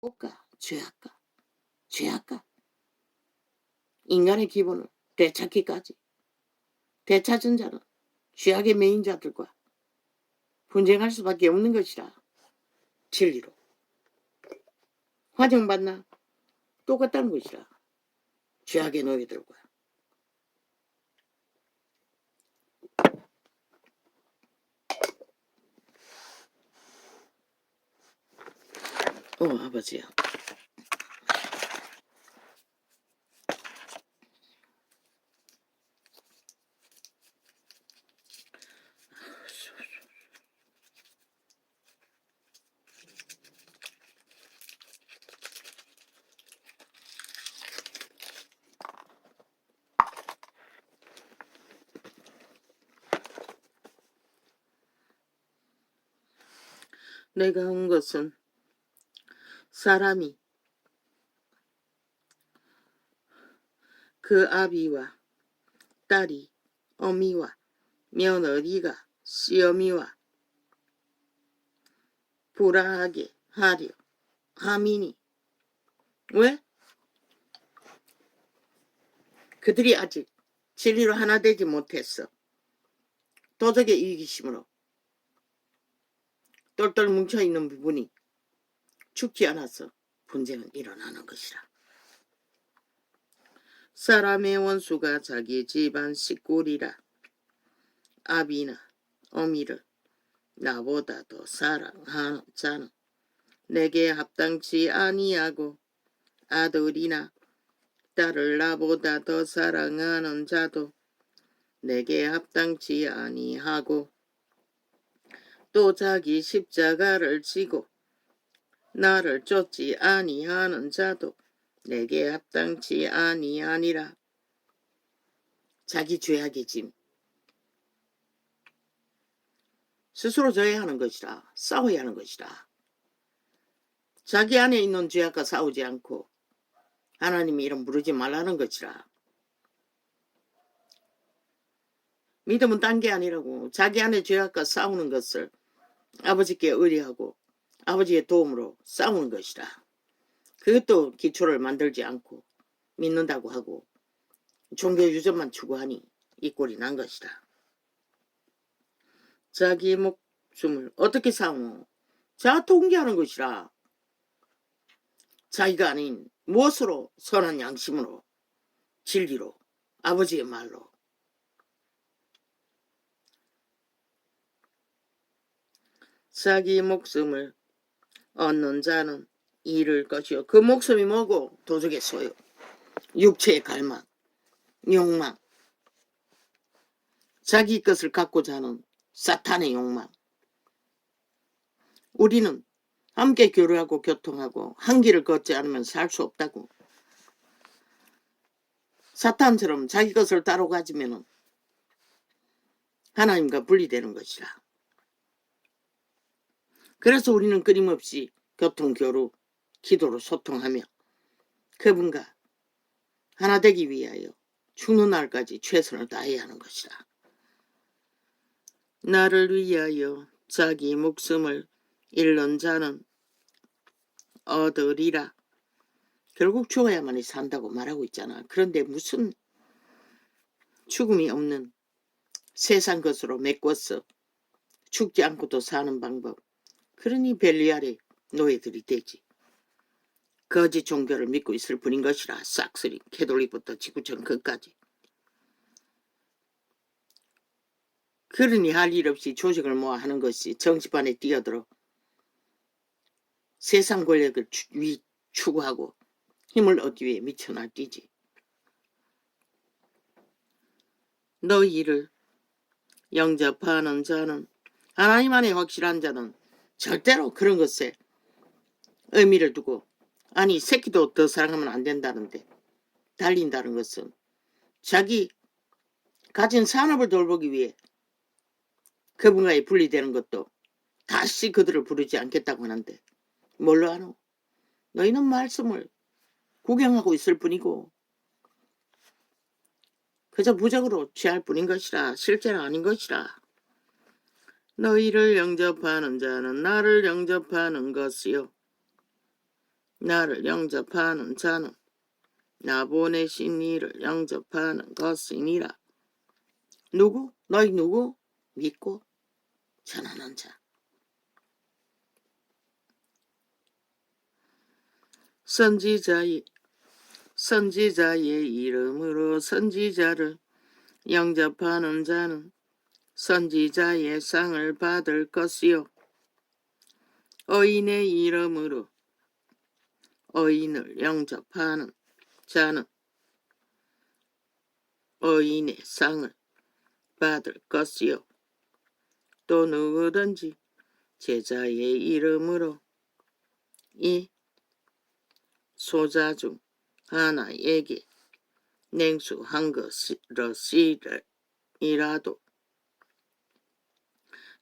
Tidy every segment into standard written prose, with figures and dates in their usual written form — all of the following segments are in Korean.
복가, 죄악가, 죄악가. 인간의 기본을 되찾기까지. 되찾은 자는 죄악의 매인자들과 분쟁할 수밖에 없는 것이라. 진리로. 화정받나 똑같다는 것이라. 죄악의 노예들과. 아버지야. 내가 온 것은 사람이 그 아비와 딸이 어미와 며느리가 시어미와 불화하게 하려 함이니. 왜? 그들이 아직 진리로 하나 되지 못했어. 도덕의 이기심으로 똘똘 뭉쳐있는 부분이 죽지 않아서 분쟁은 일어나는 것이라. 사람의 원수가 자기 집안 식구리라. 아비나 어미를 나보다 더 사랑하는 자는 내게 합당치 아니하고, 아들이나 딸을 나보다 더 사랑하는 자도 내게 합당치 아니하고, 또 자기 십자가를 지고 나를 쫓지 아니하는 자도 내게 합당치 아니하니라. 자기 죄악의 짐 스스로 져야 하는 것이라. 싸워야 하는 것이라. 자기 안에 있는 죄악과 싸우지 않고 하나님이 이름 부르지 말라는 것이라. 믿음은 딴 게 아니라고. 자기 안에 죄악과 싸우는 것을 아버지께 의뢰하고 아버지의 도움으로 싸우는 것이라. 그것도 기초를 만들지 않고 믿는다고 하고 종교 유전만 추구하니 이 꼴이 난 것이라. 자기 목숨을 어떻게 싸우노? 자아 통제하는 것이라. 자기가 아닌 무엇으로? 선한 양심으로, 진리로, 아버지의 말로. 자기 목숨을 얻는 자는 잃을 것이요. 그 목숨이 뭐고? 도적의 소요, 육체의 갈망, 욕망, 자기 것을 갖고자 하는 사탄의 욕망. 우리는 함께 교류하고 교통하고 한 길을 걷지 않으면 살 수 없다고. 사탄처럼 자기 것을 따로 가지면 하나님과 분리되는 것이라. 그래서 우리는 끊임없이 교통, 교류, 기도로 소통하며 그분과 하나 되기 위하여 죽는 날까지 최선을 다해야 하는 것이라. 나를 위하여 자기 목숨을 잃는 자는 얻으리라. 결국 죽어야만이 산다고 말하고 있잖아. 그런데 무슨 죽음이 없는 세상 것으로 메꿔서 죽지 않고도 사는 방법. 그러니 벨리알의 노예들이 되지. 거짓 종교를 믿고 있을 뿐인 것이라. 싹쓸이 캐톨릭부터 지구촌 끝까지. 그러니 할 일 없이 조직을 모아 하는 것이 정치판에 뛰어들어 세상 권력을 추구하고 힘을 얻기 위해 미쳐 날뛰지. 너희를 영접하는 자는, 하나님 안에 확실한 자는 절대로 그런 것에 의미를 두고, 아니 새끼도 더 사랑하면 안 된다는데 달린다는 것은 자기 가진 산업을 돌보기 위해 그분과의 분리되는 것도 다시 그들을 부르지 않겠다고 하는데 뭘로 하노? 너희는 말씀을 구경하고 있을 뿐이고 그저 부적으로 취할 뿐인 것이라. 실제는 아닌 것이라. 너희를 영접하는 자는 나를 영접하는 것이요 나를 영접하는 자는 나 보내신 이를 영접하는 것이니라. 누구? 너희 누구? 믿고 전하는 자. 선지자의 이름으로 선지자를 영접하는 자는 선지자의 상을 받을 것이요. 의인의 이름으로 의인을 영접하는 자는 의인의 상을 받을 것이요. 또 누구든지 제자의 이름으로 이 소자 중 하나에게 냉수 한 것이라도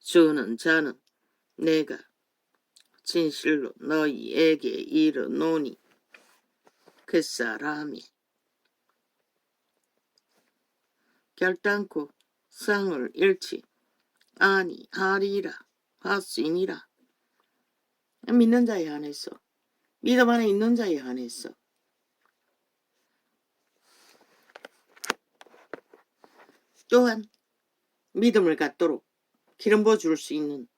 주는 자는 내가 진실로 너희에게 이르노니 그 사람이 결단코 상을 잃지 아니하리라 하시니라. 믿는 자에 한해서, 믿음 안에 있는 자에 한해서 또한 믿음을 갖도록 기름 부어줄 수 있는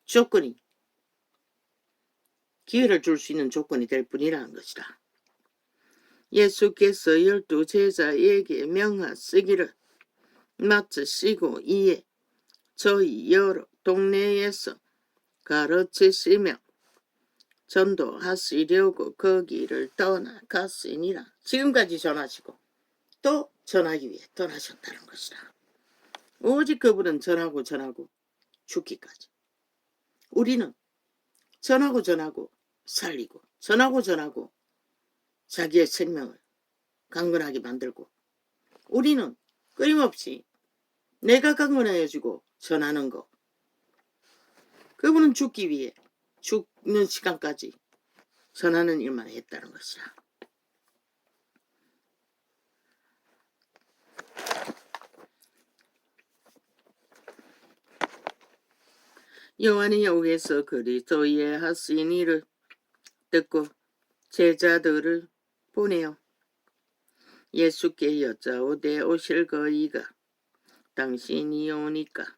조건이, 기회를 줄 수 있는 조건이 될 뿐이라는 것이라. 예수께서 12 제자에게 명하시기를 마치시고 이에 저희 여러 동네에서 가르치시며 전도하시려고 거기를 떠나갔으니라. 지금까지 전하시고 또 전하기 위해 떠나셨다는 것이라. 오직 그분은 전하고 죽기까지. 우리는 전하고 살리고 전하고 자기의 생명을 강건하게 만들고, 우리는 끊임없이 내가 강건해지고 전하는 거. 그분은 죽기 위해 죽는 시간까지 전하는 일만 했다는 것이라. 요한이 여기서 그리스도의 하신 일을 듣고 제자들을 보내어 예수께 여짜오되 오실 거이가 당신이 오니까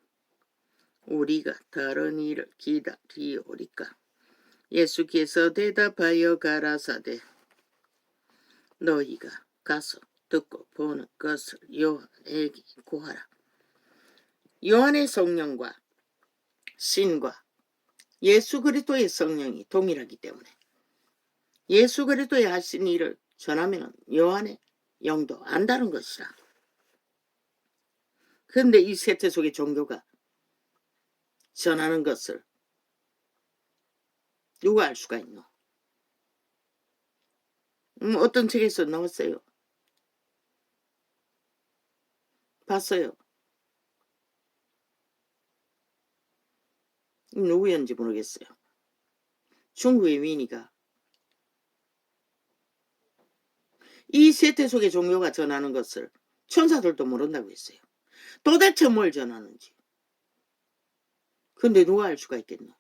우리가 다른 일을 기다리오리까. 예수께서 대답하여 가라사대 너희가 가서 듣고 보는 것을 요한에게 구하라. 요한의 성령과 신과 예수 그리스도의 성령이 동일하기 때문에 예수 그리스도의 하신 일을 전하면 요한의 영도 안다는 것이라. 그런데 이 세태 속의 종교가 전하는 것을 누가 알 수가 있노? 어떤 책에서 나왔어요. 봤어요. 누구였는지 모르겠어요. 중국의 위인이가 이 세태 속의 종교가 전하는 것을 천사들도 모른다고 했어요. 도대체 뭘 전하는지. 근데 누가 알 수가 있겠노?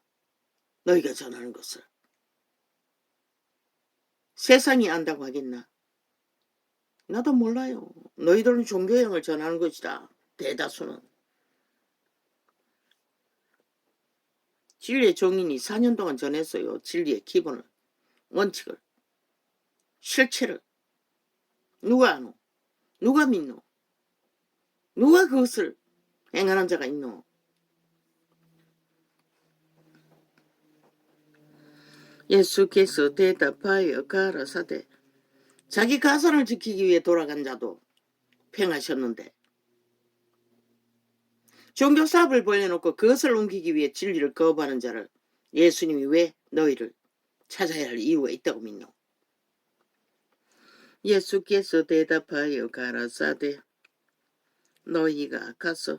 너희가 전하는 것을. 세상이 안다고 하겠나? 나도 몰라요. 너희들은 종교형을 전하는 것이다. 대다수는. 진리의 정인이 4년 동안 전했어요. 진리의 기본을, 원칙을, 실체를. 누가 아노? 누가 믿노? 누가 그것을 행하는 자가 있노? 예수께서 대답하여 가라사대 자기 가산을 지키기 위해 돌아간 자도 팽하셨는데 종교 사업을 벌려놓고 그것을 옮기기 위해 진리를 거부하는 자를 예수님이 왜 너희를 찾아야 할 이유가 있다고 믿노? 예수께서 대답하여 가라사대 너희가 가서.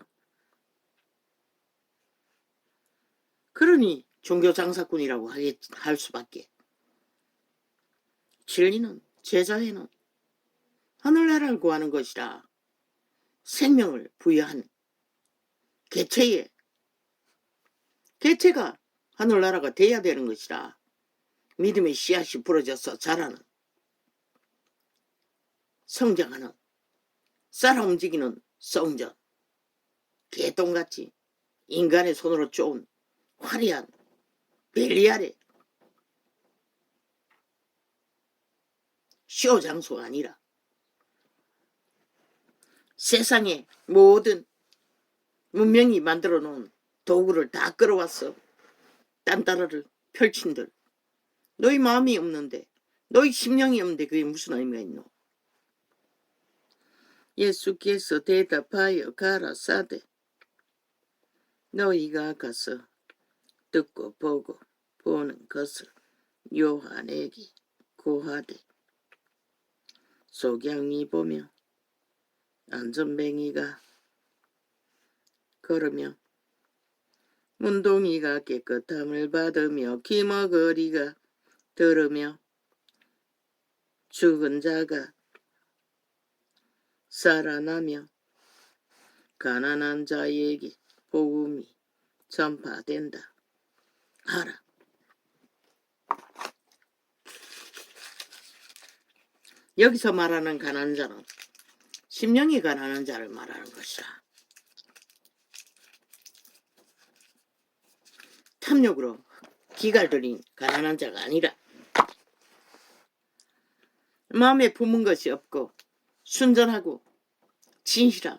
그러니 종교 장사꾼이라고 할 수밖에. 진리는, 제자회는 하늘나라를 구하는 것이라. 생명을 부여한 개체가 하늘나라가 돼야 되는 것이라. 믿음의 씨앗이 부러져서 자라는, 성장하는, 살아 움직이는 성전, 개똥같이 인간의 손으로 쪼은 화려한 벨리알의 쇼 장소가 아니라 세상의 모든 문명이 만들어 놓은 도구를 다 끌어와서 딴따라를 펼친들, 너희 마음이 없는데, 너희 심령이 없는데 그게 무슨 의미가 있노? 예수께서 대답하여 가라사대 너희가 가서 듣고 보고 보는 것을 요한에게 고하되 소경이 보며 안전뱅이가 걸으며 문둥이가 깨끗함을 받으며 기머거리가 들으며 죽은 자가 살아나며 가난한 자에게 복음이 전파된다 하라. 여기서 말하는 가난한 자는 심령이 가난한 자를 말하는 것이라. 탐욕으로 기갈 들인 가난한 자가 아니라 마음에 품은 것이 없고 순전하고 진실함,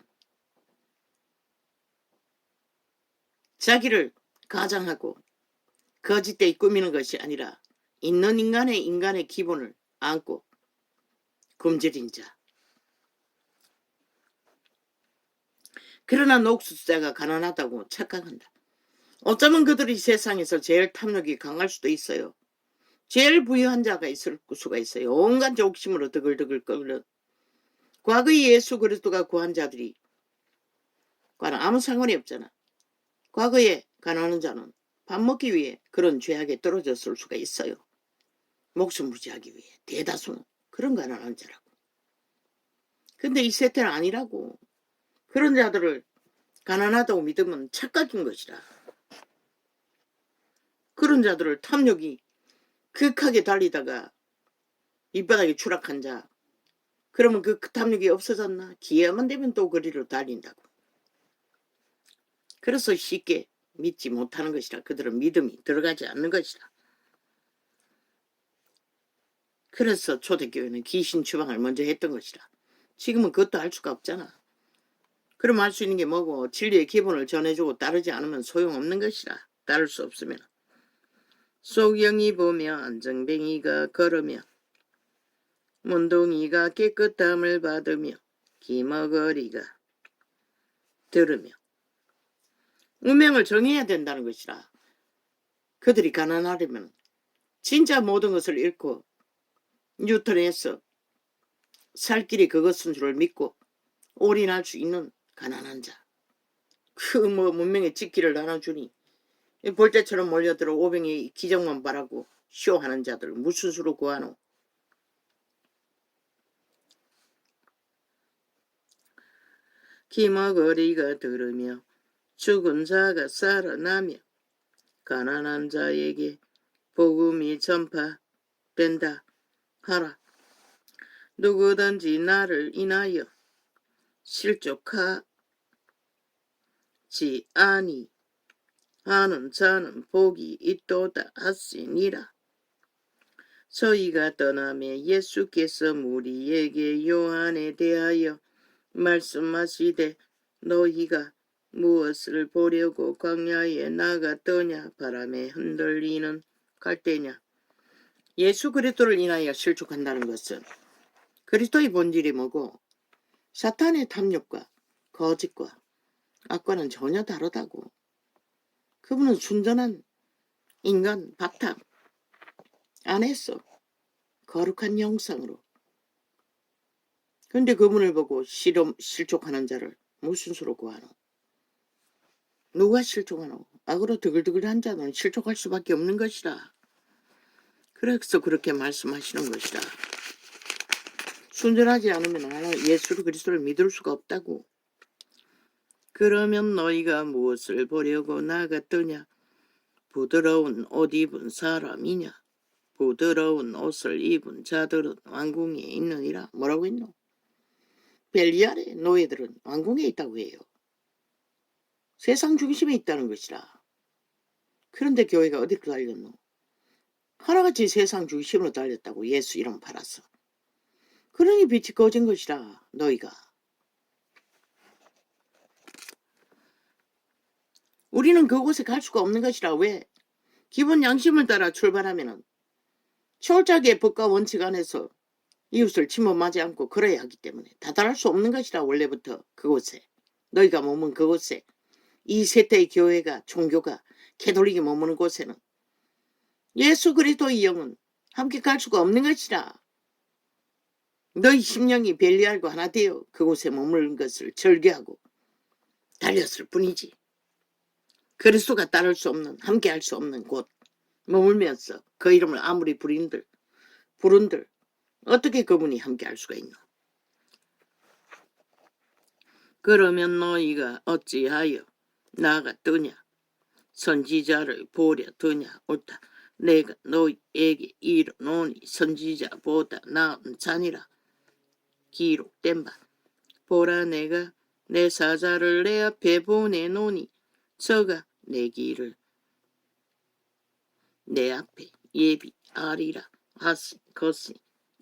자기를 가장하고 거짓되이 꾸미는 것이 아니라 있는 인간의 기본을 안고 굶주린 자. 그러나 녹수자가 가난하다고 착각한다. 어쩌면 그들이 세상에서 제일 탐욕이 강할 수도 있어요. 제일 부유한 자가 있을 수가 있어요. 온갖 욕심으로 드글드글 끓는 과거의 예수 그리스도가 구한 자들이 과는 아무 상관이 없잖아. 과거에 가난한 자는 밥 먹기 위해 그런 죄악에 떨어졌을 수가 있어요. 목숨 부지하기 위해 대다수는 그런 가난한 자라고. 근데 이 세태는 아니라고. 그런 자들을 가난하다고 믿으면 착각인 것이라. 그런 자들을 탐욕이 극하게 달리다가 밑바닥에 추락한 자, 그러면 그 탐욕이 없어졌나? 기회만 되면 또 그리로 달린다고. 그래서 쉽게 믿지 못하는 것이라. 그들은 믿음이 들어가지 않는 것이라. 그래서 초대교회는 귀신 추방을 먼저 했던 것이라. 지금은 그것도 할 수가 없잖아. 그럼 할 수 있는 게 뭐고, 진리의 기본을 전해주고 따르지 않으면 소용없는 것이라. 따를 수 없으면. 소경이 보며 안정뱅이가 걸으며 문둥이가 깨끗함을 받으며 기머거리가 들으며. 운명을 정해야 된다는 것이라. 그들이 가난하려면 진짜 모든 것을 잃고 뉴턴에서 살 길이 그것인 줄을 믿고 올인할 수 있는 가난한 자. 그 문명의 직기를 나눠주니 볼때처럼 몰려들어 오병이 기적만 바라고 쇼하는 자들 무슨 수로 구하노? 기머거리가 들으며 죽은 자가 살아나며 가난한 자에게 복음이 전파된다 하라. 누구든지 나를 인하여 실족하지 아니 하는 자는 복이 있도다 하시니라. 저희가 떠나며 예수께서 무리에게 요한에 대하여 말씀하시되 너희가 무엇을 보려고 광야에 나갔더냐? 바람에 흔들리는 갈대냐? 예수 그리스도를 인하여 실족한다는 것은 그리스도의 본질이 뭐고 사탄의 탐욕과 거짓과 악과는 전혀 다르다고. 그분은 순전한 인간 바탕 안에서 거룩한 영상으로. 근데 그분을 보고 실족하는 자를 무슨 수로 구하노? 누가 실족하노? 악으로 드글드글한 자는 실족할 수밖에 없는 것이라. 그래서 그렇게 말씀하시는 것이라. 순전하지 않으면 예수 그리스도를 믿을 수가 없다고. 그러면 너희가 무엇을 보려고 나갔더냐? 부드러운 옷 입은 사람이냐? 부드러운 옷을 입은 자들은 왕궁에 있느니라. 뭐라고 했노? 벨리알의 노예들은 왕궁에 있다고 해요. 세상 중심에 있다는 것이라. 그런데 교회가 어디로 달렸노? 하나같이 세상 중심으로 달렸다고. 예수 이름 팔았어. 그러니 빛이 꺼진 것이라. 너희가. 우리는 그곳에 갈 수가 없는 것이라. 왜? 기본 양심을 따라 출발하면은 철저하게 법과 원칙 안에서 이웃을 침범하지 않고 걸어야 하기 때문에 다다를 수 없는 것이라. 원래부터 그곳에. 너희가 머문 그곳에. 이 세대의 교회가 종교가 캐톨릭이 머무는 곳에는 예수 그리스도의 영은 함께 갈 수가 없는 것이라. 너희 심령이 벨리알과 하나 되어 그곳에 머무는 것을 절개하고 달렸을 뿐이지. 그리스도가 따를 수 없는, 함께 할 수 없는 곳 머물면서 그 이름을 아무리 부른들 어떻게 그분이 함께 할 수가 있노? 그러면 너희가 어찌하여 나가 뜨냐? 선지자를 보려 드냐? 옳다. 내가 너희에게 이르노니 선지자보다 나은 자니라. 기록된 바. 보라, 내가 내 사자를 내 앞에 보내노니 저가 내 길을 내 앞에 예비하리라 하신 것이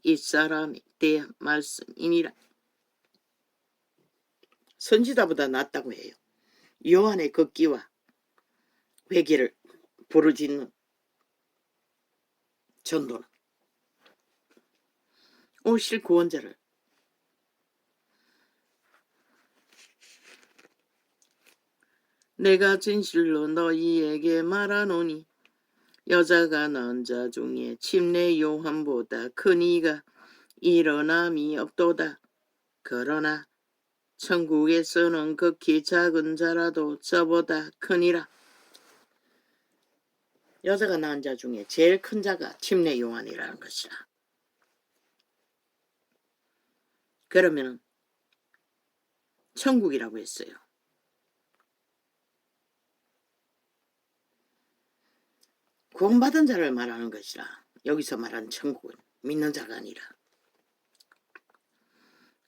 이 사람에 대한 말씀이니라. 선지자보다 낫다고 해요. 요한의 걷기와 회개를 부르짖는 전도는 오실 구원자를 내가 진실로 너희에게 말하노니 여자가 낳은 자 중에 침례 요한보다 큰 이가 일어남이 없도다. 그러나 천국에서는 극히 작은 자라도 저보다 크니라. 여자가 낳은 자 중에 제일 큰 자가 침례 요한이라는 것이라. 그러면은 천국이라고 했어요. 구원받은 자를 말하는 것이라. 여기서 말하는 천국은 믿는 자가 아니라.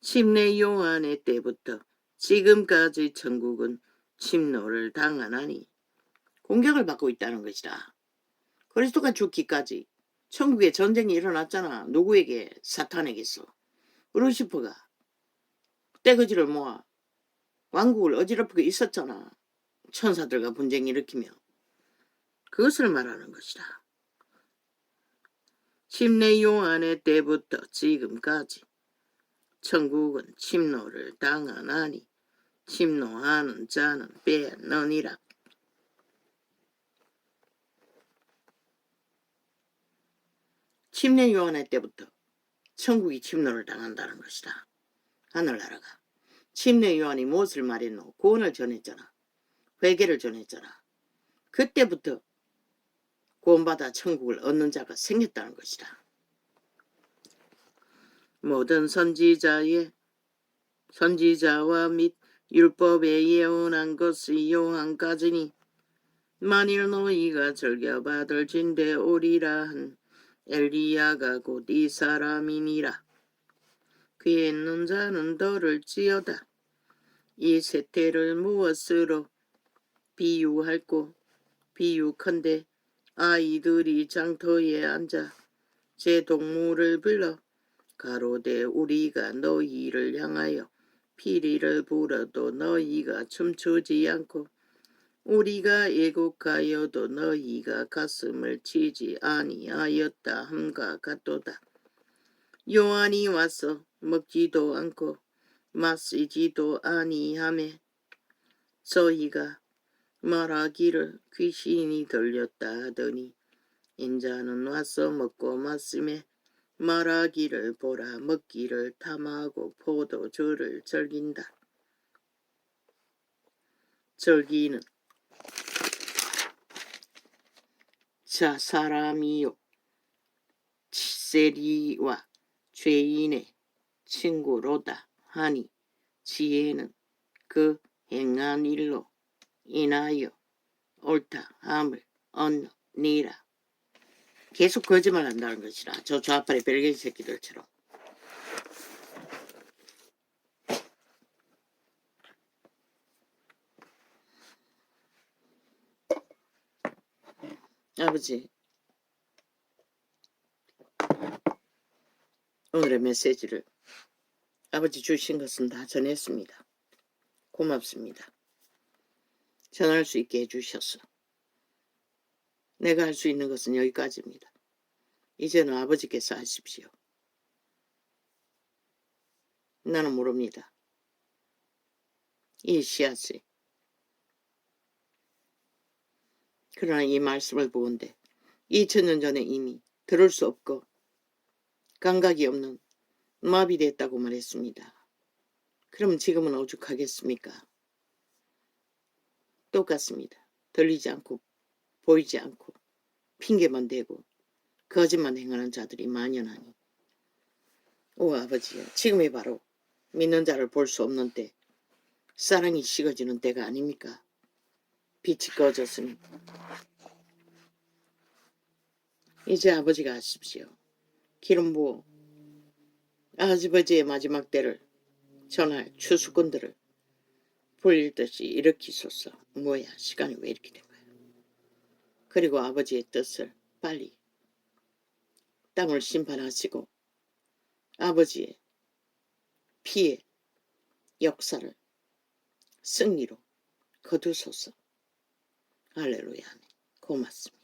침례 요한의 때부터 지금까지 천국은 침노를 당하나니 공격을 받고 있다는 것이라. 그리스도가 죽기까지 천국에 전쟁이 일어났잖아. 누구에게? 사탄에게서. 루시퍼가 떼거지를 모아 왕국을 어지럽히고 있었잖아. 천사들과 분쟁 일으키며. 그것을 말하는 것이라. 침례 요한의 때부터 지금까지 천국은 침노를 당하나니 침노하는 자는 빼앗느니라. 침례 요한의 때부터 천국이 침노를 당한다는 것이다. 하늘나라가. 침례 요한이 무엇을 말했노? 구원을 전했잖아. 회개를 전했잖아. 그때부터 구원받아 천국을 얻는 자가 생겼다는 것이다. 모든 선지자와 및 율법에 예언한 것이 요한까지니 만일 너희가 즐겨받을 진대 오리라 한 엘리야가 곧 이 사람이니라. 귀에 있는 자는 들을지어다. 이 세태를 무엇으로 비유할꼬? 비유컨대 아이들이 장터에 앉아 제 동물을 불러 가로되 우리가 너희를 향하여 피리를 불어도 너희가 춤추지 않고 우리가 애곡하여도 너희가 가슴을 치지 아니하였다 함과 같도다. 요한이 와서 먹지도 않고 마시지도 아니하매 저희가 말하기를 귀신이 들렸다 하더니 인자는 와서 먹고 마시매 말하기를 보라 먹기를 탐하고 포도주를 즐긴다. 즐기는 자 사람이요 세리와 죄인의 친구로다 하니 지혜는 그 행한 일로 인하여 옳다 함을 언니라. 계속 거짓말 한다는 것이라. 저 좌빨의 별개의 새끼들처럼. 아버지, 오늘의 메시지를 아버지 주신 것은 다 전했습니다. 고맙습니다. 전할 수 있게 해주셔서. 내가 할 수 있는 것은 여기까지입니다. 이제는 아버지께서 하십시오. 나는 모릅니다. 이 씨앗이. 그러나 이 말씀을 보건대 2000년 전에 이미 들을 수 없고 감각이 없는 마비됐다고 말했습니다. 그럼 지금은 오죽하겠습니까? 똑같습니다. 들리지 않고 보이지 않고 핑계만 대고 거짓만 행하는 자들이 만연하니. 오 아버지여, 지금이 바로 믿는 자를 볼 수 없는 때, 사랑이 식어지는 때가 아닙니까? 빛이 꺼졌으니 이제 아버지가 하십시오. 기름 부어 아버지의 마지막 때를 전할 추수꾼들을 불릴 듯이 일으키소서. 뭐야, 시간이 왜 이렇게 된 거야? 그리고 아버지의 뜻을 빨리 땅을 심판하시고 아버지의 피의 역사를 승리로 거두소서. 할렐루야. 고맙습니다.